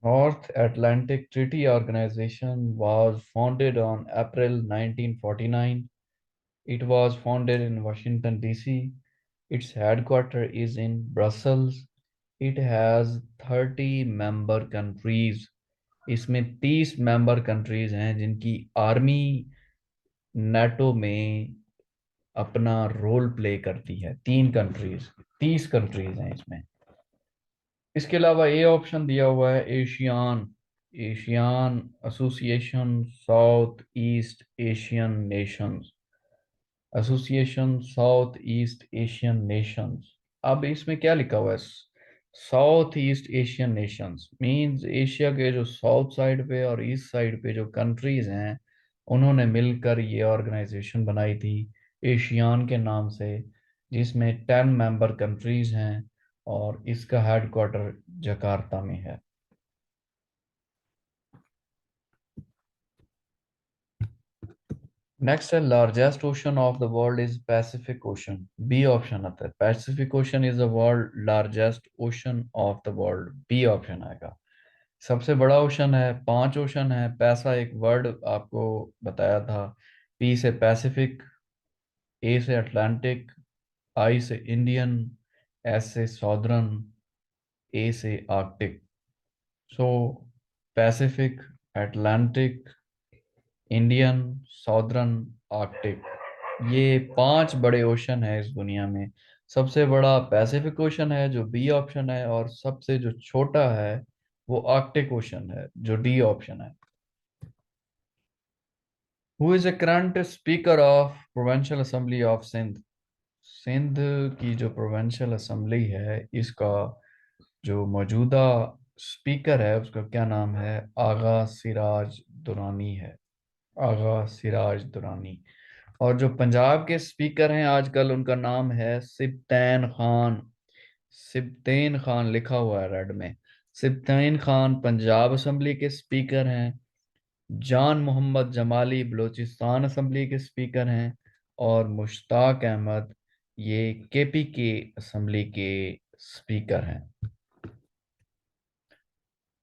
North Atlantic Treaty Organization was founded on April 1949. It was founded in Washington, D.C. Its headquarters is in Brussels. It has 30 member countries. इसमें 30 member countries हैं जिनकी army NATO में अपना role play करती है। 3 countries, 30 countries हैं इसमें। इसके अलावा ये ऑप्शन दिया हुआ है ASEAN, ASEAN association south east Asian nations, association south east Asian nations. अब इसमें क्या लिखा हुआ है? South east Asian nations means Asia के जो साउथ साइड पे और ईस्ट साइड पे जो कंट्रीज हैं, उन्होंने मिलकर ये ऑर्गेनाइजेशन बनाई थी एशियान के नाम से, जिसमें 10 मेंबर कंट्रीज हैं और इसका हेडक्वार्टर जकार्ता में है। नेक्स्ट है largest ocean of the world is Pacific Ocean. B option आता है, Pacific Ocean is the world largest ocean of the world. B option आएगा। सबसे बड़ा ओशन है, 5 ओशन है। पैसा एक वर्ड आपको बताया था। पी से पैसिफिक, ए से अटलांटिक, आई से इंडियन, एस से सॉदर्न, ए से Arctic. So Pacific, Atlantic, Indian, Southern, Arctic, ये 5 बड़े ओशन है इस दुनिया में। सबसे बड़ा पैसिफिक ओशन है जो बी ऑप्शन है, और सबसे जो छोटा है वो आर्कटिक ओशन है जो डी ऑप्शन है। Who is the current speaker of provincial assembly of Sindh? Sindh की जो प्रोविंशियल असेंबली है, इसका जो मौजूदा स्पीकर है उसका क्या नाम है? आगा सिराज दुरानी है। आगा सिराज दुरानी। और जो पंजाब के स्पीकर हैं आजकल, उनका नाम है सिब्तैन खान। सिब्तैन खान लिखा हुआ है रेड में। सिब्तैन खान पंजाब असेंबली के स्पीकर हैं। जान मोहम्मद जमाली बलूचिस्तान असेंबली के स्पीकर हैं। और मुश्ताक अहमद ये केपीके असेंबली के स्पीकर हैं।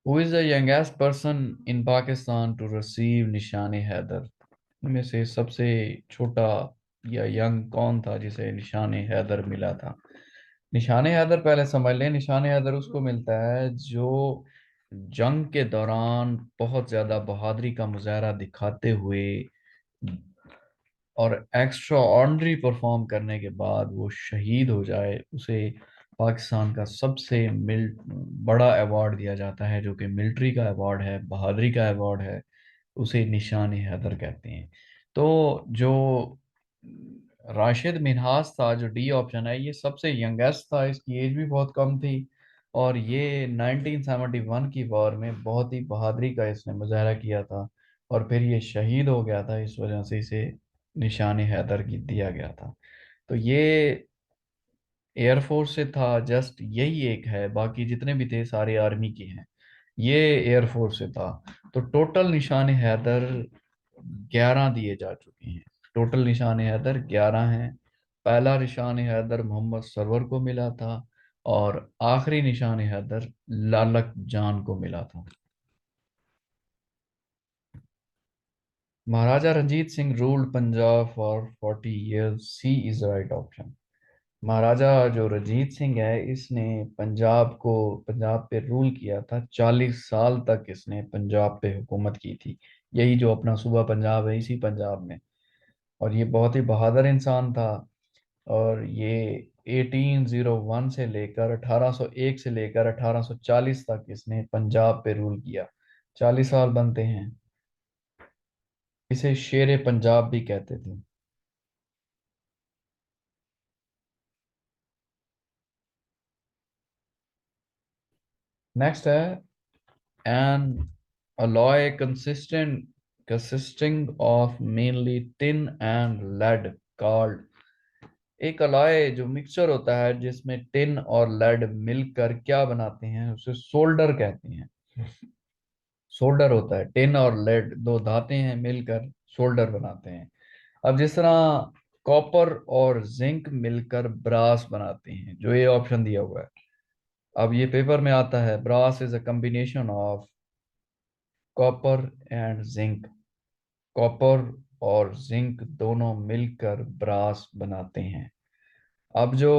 Who is the youngest person in Pakistan to receive Nishan Haider? इनमें से सबसे छोटा या यंग कौन था जिसे निशान हैदर मिला था? निशान हैदर पहले समझ लें, निशान हैदर उसको मिलता है जो जंग के दौरान बहुत ज्यादा बहादुरी का मुजाहरा दिखाते हुए और एक्स्ट्रा ऑर्डिनरी परफॉर्म करने के बाद वो शहीद हो जाए, उसे पाकिस्तान का सबसे बड़ा अवार्ड दिया जाता है जो कि मिलिट्री का अवार्ड है, बहादुरी का अवार्ड है। उसे निशान हैदर कहते हैं। तो जो राशिद मिन्हास था जो डी ऑप्शन है, ये सबसे यंगेस्ट था, इसकी एज भी बहुत कम थी। और ये 1971 की वॉर में बहुत ही बहादुरी का इसने मुजाहरा किया था, और फिर ये शहीद हो गया था, इस वजह से इसे निशान हैदर की दिया गया था। तो ये एयरफोर्स से था, जस्ट यही एक है, बाकी जितने भी थे सारे आर्मी के हैं। ये एयरफोर्स से था। तो टोटल निशान हैदर 11 दिए जा चुके हैं। टोटल निशान हैदर 11 हैं। पहला निशान हैदर मोहम्मद सरवर को मिला था, और आखिरी निशान हैदर लालक जान को मिला था। Maharaja Ranjit Singh ruled Punjab for 40 years। C is right option. Maharaja जो रंजीत सिंह है, इसने पंजाब पे रूल किया था। 40 साल तक इसने पंजाब पे हुकूमत की थी। यही जो अपना सूबा पंजाब है, इसी पंजाब में। और ये बहुत ही बहादुर इंसान था। और ये 1801 से लेकर 1801 से लेकर 1840 तक इसने पंजाब पे रूल किया। 40 साल बनते हैं। इसे शेर पंजाब भी कहते थे। नेक्स्ट है an alloy consisting of mainly tin and lead called। एक अलॉय जो मिक्सचर होता है जिसमें टिन और लेड मिलकर क्या बनाते हैं, उसे सोल्डर कहते हैं। सोल्डर होता है, टिन और लेड दो धातें हैं मिलकर सोल्डर बनाते हैं। अब जिस तरह कॉपर और जिंक मिलकर ब्रास बनाते हैं, जो ये ऑप्शन दिया हुआ है। अब ये पेपर में आता है, brass is a combination of copper and zinc. Copper और जिंक दोनों मिलकर ब्रास बनाते हैं। अब जो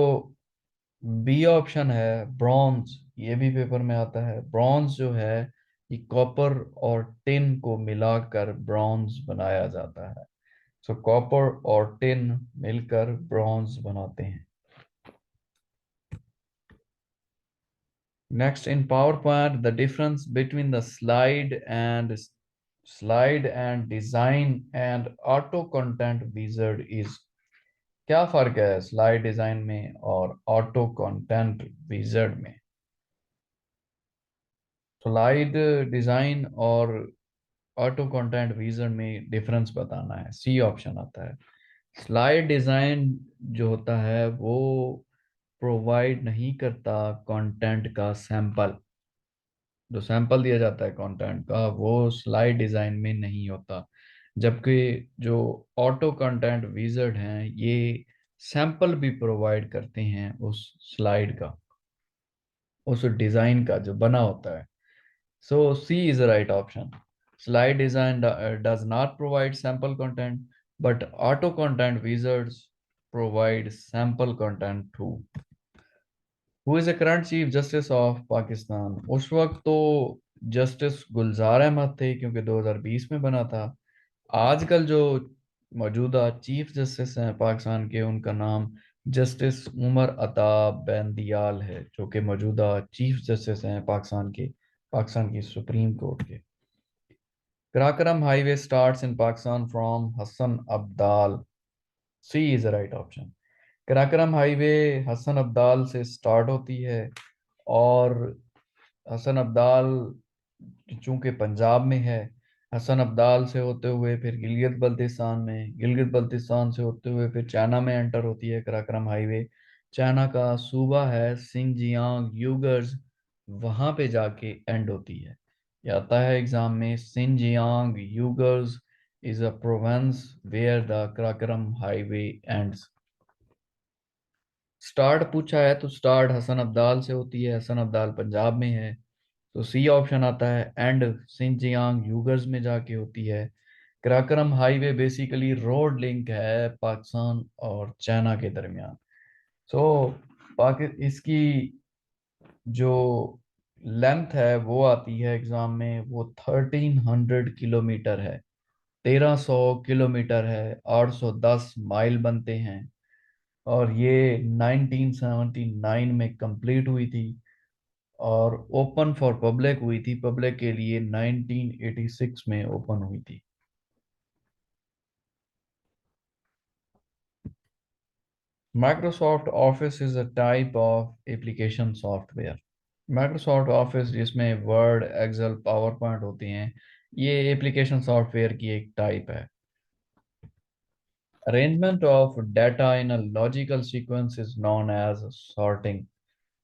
बी ऑप्शन है ब्रॉन्ज, ये भी पेपर में आता है। ब्रॉन्ज जो है ये कॉपर और टिन को मिलाकर ब्रॉन्ज बनाया जाता है। सो कॉपर और टिन मिलकर ब्रॉन्ज बनाते हैं। Next, in PowerPoint, the difference between the slide and design and auto content wizard is, क्या फर्क है स्लाइड डिजाइन में और ऑटो कंटेंट विजर्ड में? स्लाइड डिजाइन और ऑटो कंटेंट विजर्ड में डिफरेंस बताना है, सी ऑप्शन आता है। स्लाइड डिजाइन जो होता है वो प्रोवाइड नहीं करता कंटेंट का सैंपल। जो सैंपल दिया जाता है कंटेंट का वो स्लाइड डिजाइन में नहीं होता। जबकि जो ऑटो कंटेंट विजर्ड हैं ये सैंपल भी प्रोवाइड करते हैं उस स्लाइड का, उस डिजाइन का जो बना होता है। So C is the right option. Slide design does not provide sample content, but auto content wizards provide sample content too. Who is the current chief justice of Pakistan? उस वक्त तो जस्टिस गुलजार अहमद थे क्योंकि 2020 में बना था। आजकल जो मौजूदा चीफ जस्टिस हैं पाकिस्तान के, उनका नाम जस्टिस उमर अता बैंदियाल है, जो कि मौजूदा चीफ जस्टिस हैं पाकिस्तान के, पाकिस्तान की सुप्रीम कोर्ट के। Karakoram highway starts in Pakistan from Hasan Abdal. C is the right option. Karakoram highway Hasan Abdal से स्टार्ट होती है, और हसन अब्दाल चूंकि पंजाब में है, हसन अब्दाल से होते हुए फिर गिलगित बल्तिस्तान में, गिलगित बल्तिस्तान से होते हुए फिर चाइना में एंटर होती है कराकरम हाईवे। चाइना का सूबा है सिंजियांग यूगर्स, वहां पे जाके एंड होती है। ये आता है एग्जाम में, Xinjiang Uyghurs is a province where the Karakoram highway ends. Start पूछा है तो स्टार्ट हसन अब्दाल से होती है, हसन अब्दाल पंजाब में है। तो सी ऑप्शन आता है, एंड सिंजियांग यूगर्स में जाके होती है। Karakoram highway basically road link है पाकिस्तान और चाइना के दरमियान। सो पाकि इसकी जो लेंथ है वो आती है एग्जाम में, वो 1300 किलोमीटर है, 1300 किलोमीटर है, 810 माइल बनते हैं। और ये 1979 में कंप्लीट हुई थी, और ओपन फॉर पब्लिक हुई थी, पब्लिक के लिए 1986 में ओपन हुई थी। Microsoft Office is a type of application software. Microsoft Office जिसमें वर्ड, एक्सेल, पावर पॉइंट होती हैं, ये एप्लीकेशन सॉफ्टवेयर की एक टाइप है। Arrangement of data in a logical sequence is known as sorting.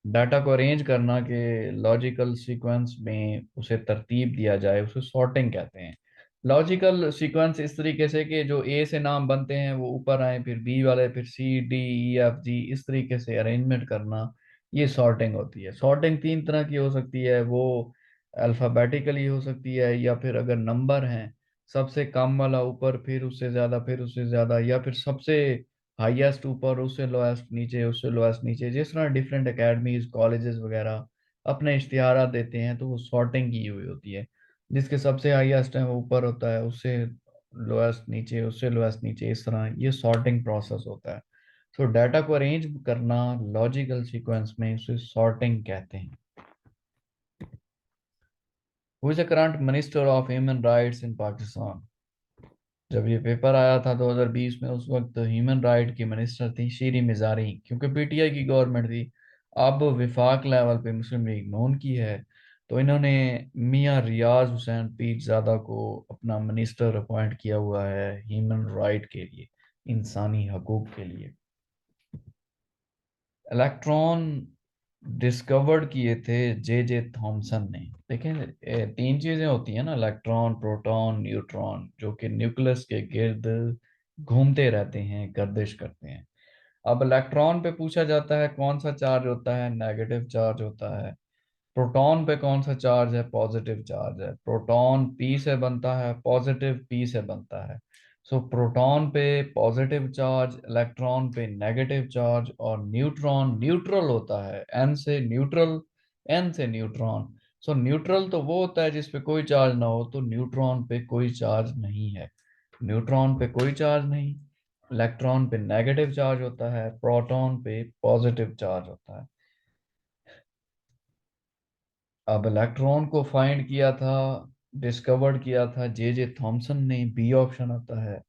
Data को अरेंज करना के लॉजिकल सीक्वेंस में उसे तरतीब दिया जाए, उसे सॉर्टिंग कहते हैं। लॉजिकल सीक्वेंस इस तरीके से कि जो ए से नाम बनते हैं वो ऊपर आए, फिर बी वाले, फिर C D E F G, इस तरीके से अरेंजमेंट करना, ये सॉर्टिंग होती है। सॉर्टिंग तीन तरह की हो सकती है, वो अल्फ़ाबेटिकली हो सकती है, या फिर अगर नंबर हैं सबसे कम वाला ऊपर, फिर उससे ज़्यादा, फिर उससे ज़्यादा, या फिर सबसे हाईएस्ट ऊपर, उससे लोएस्ट नीचे, उससे लोएस्ट नीचे। जिस तरह डिफरेंट एकेडमीज, कॉलेजेस वगैरह अपने इश्तिहारात देते हैं तो वो सॉर्टिंग की हुई होती है। जिसके सबसे हाईएस्ट है वो ऊपर होता है, उससे लोएस्ट नीचे, उससे लोएस्ट नीचे, इस तरह ये सॉर्टिंग प्रोसेस होता है। सो डाटा को अरेंज करना लॉजिकल सीक्वेंस में, उसे सॉर्टिंग कहते हैं। Who is the current minister of human rights in Pakistan? जब ये पेपर आया था 2020 में, उस वक्त ह्यूमन राइट की मिनिस्टर थी शीरी मिजारी, क्योंकि पीटीआई की गवर्नमेंट थी। अब विफाक लेवल पे मुस्लिम लीग नून की है, तो इन्होंने मियां रियाज हुसैन पीरजादा को अपना मिनिस्टर अपॉइंट किया हुआ है ह्यूमन राइट के लिए, इंसानी हकूक के लिए। इलेक्ट्रॉन डिस्कवर्ड किए थे जे जे थॉमसन ने। देखें, तीन चीजें होती हैं ना, इलेक्ट्रॉन, प्रोटॉन, न्यूट्रॉन, जो कि न्यूक्लियस के गिर्द घूमते रहते हैं, गर्दिश करते हैं। अब इलेक्ट्रॉन पे पूछा जाता है कौन सा चार्ज होता है, नेगेटिव चार्ज होता है। प्रोटॉन पे कौन सा चार्ज है, पॉजिटिव चार्ज है। प्रोटॉन पी से बनता है, पॉजिटिव पी से बनता है। सो प्रोटॉन पे पॉजिटिव चार्ज, इलेक्ट्रॉन पे नेगेटिव चार्ज, और न्यूट्रॉन न्यूट्रल होता है, एन से न्यूट्रल, एन से न्यूट्रॉन। सो न्यूट्रल तो वो होता है जिसपे कोई चार्ज ना हो, तो न्यूट्रॉन पे कोई चार्ज नहीं है। न्यूट्रॉन पे कोई चार्ज नहीं, इलेक्ट्रॉन पे नेगेटिव चार्ज होता है, प्रोटॉन पे पॉजिटिव चार्ज होता है। अब इलेक्ट्रॉन को फाइंड किया था, डिस्कवर्ड किया था जे जे थॉमसन ने, बी ऑप्शन आता है।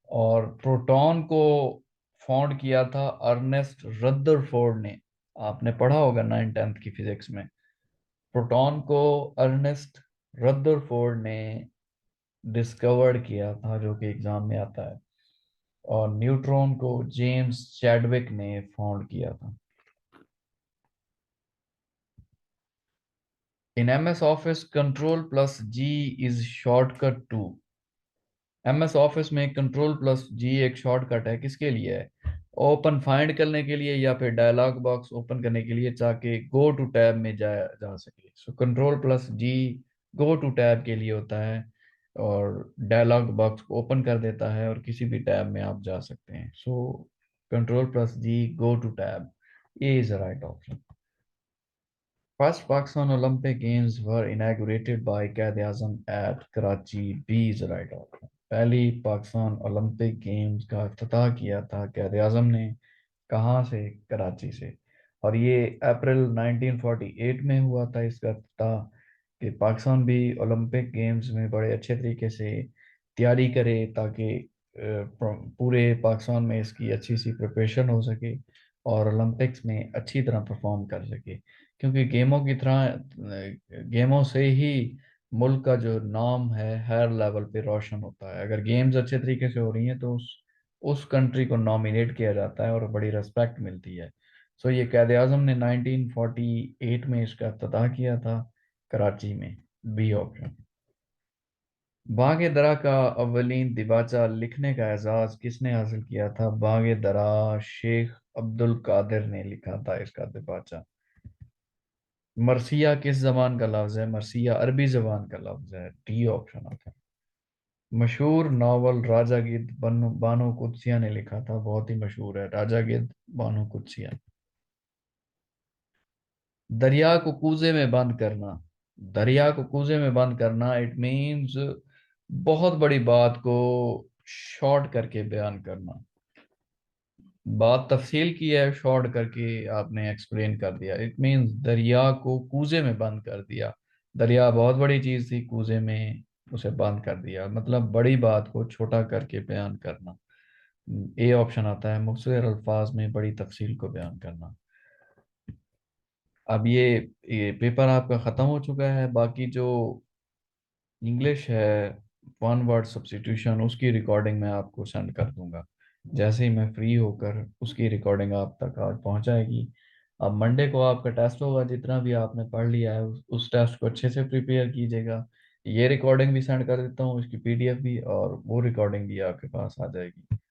और प्रोटॉन को फाउंड किया था अर्नेस्ट रदरफोर्ड ने। आपने पढ़ा होगा 9th 10th की फिजिक्स में। प्रोटॉन को अर्नेस्ट रदरफोर्ड ने डिस्कवर्ड किया था, जो कि एग्जाम में आता है। और न्यूट्रॉन को जेम्स चैडविक ने फाउंड किया था। In MS Office control plus G is shortcut to. MS Office में कंट्रोल प्लस जी एक शॉर्टकट है, किसके लिए है? ओपन फाइंड करने के लिए, या फिर डायलॉग बॉक्स ओपन करने के लिए, ताकि गो टू टैब में जाया जा सके। So control plus G go to tab के लिए होता है, और डायलॉग बॉक्स को ओपन कर देता है, और किसी भी टैब में आप जा सकते हैं। So control plus G go to tab, A is the right option. First Pakistan Olympic Games were inaugurated by Quaid Azam at Karachi. B is the right option. पहली पाकिस्तान ओलंपिक गेम्स का इफ्तिताह किया था quaid आजम ने, कहाँ से? कराची से। और ये अप्रैल 1948 में हुआ था इसका इफ्तिताह, कि पाकिस्तान भी ओलंपिक गेम्स में बड़े अच्छे तरीके से तैयारी करे, ताकि पूरे पाकिस्तान में इसकी अच्छी सी प्रिपरेशन हो सके, और ओलंपिक्स में अच्छी तरह परफॉर्म कर सके। क्योंकि गेमों की तरह गेमों से ही मुल्क का जो नाम है हर लेवल पे रोशन होता है। अगर गेम्स अच्छे तरीके से हो रही हैं तो उस कंट्री को नॉमिनेट किया जाता है और बड़ी रिस्पेक्ट मिलती है। सो ये कायद आजम ने 1948 में इसका इफ्तिताह किया था, कराची में। B option. बाग दरा का अवलीन दिबाचा लिखने का एजाज किसने हासिल किया था? बाग दरा शेख अब्दुल कादिर ने लिखा था इसका दिबाचा। मरसिया किस जबान का लफ्ज है? मरसिया अरबी जबान का लफ्ज है, डी ऑप्शन आता है। मशहूर नावल राजा गिद्ध बानो कुदसिया ने लिखा था, बहुत ही मशहूर है राजा गिद्ध बानो कुदसिया। दरिया को कूजे में बंद करना। दरिया को कूजे में बंद करना, इट मीन्स बहुत बड़ी बात को शॉर्ट करके बयान करना। बात तफसील की है, शॉर्ट करके आपने एक्सप्लेन कर दिया। इट मीन्स दरिया को कूजे में बंद कर दिया। दरिया बहुत बड़ी चीज थी, कूजे में उसे बंद कर दिया, मतलब बड़ी बात को छोटा करके बयान करना। ए ऑप्शन आता है, मुख्तसर अल्फाज में बड़ी तफसील को बयान करना। अब ये पेपर आपका ख़त्म हो चुका है। बाकी जो इंग्लिश है, वन वर्ड सब्स्टिट्यूशन, उसकी रिकॉर्डिंग मैं आपको सेंड कर दूंगा। जैसे ही मैं फ्री होकर उसकी रिकॉर्डिंग आप तक आज पहुंचाएगी। अब मंडे को आपका टेस्ट होगा, जितना भी आपने पढ़ लिया है उस टेस्ट को अच्छे से प्रिपेयर कीजिएगा। ये रिकॉर्डिंग भी सेंड कर देता हूँ, उसकी पीडीएफ भी, और वो रिकॉर्डिंग भी आपके पास आ जाएगी।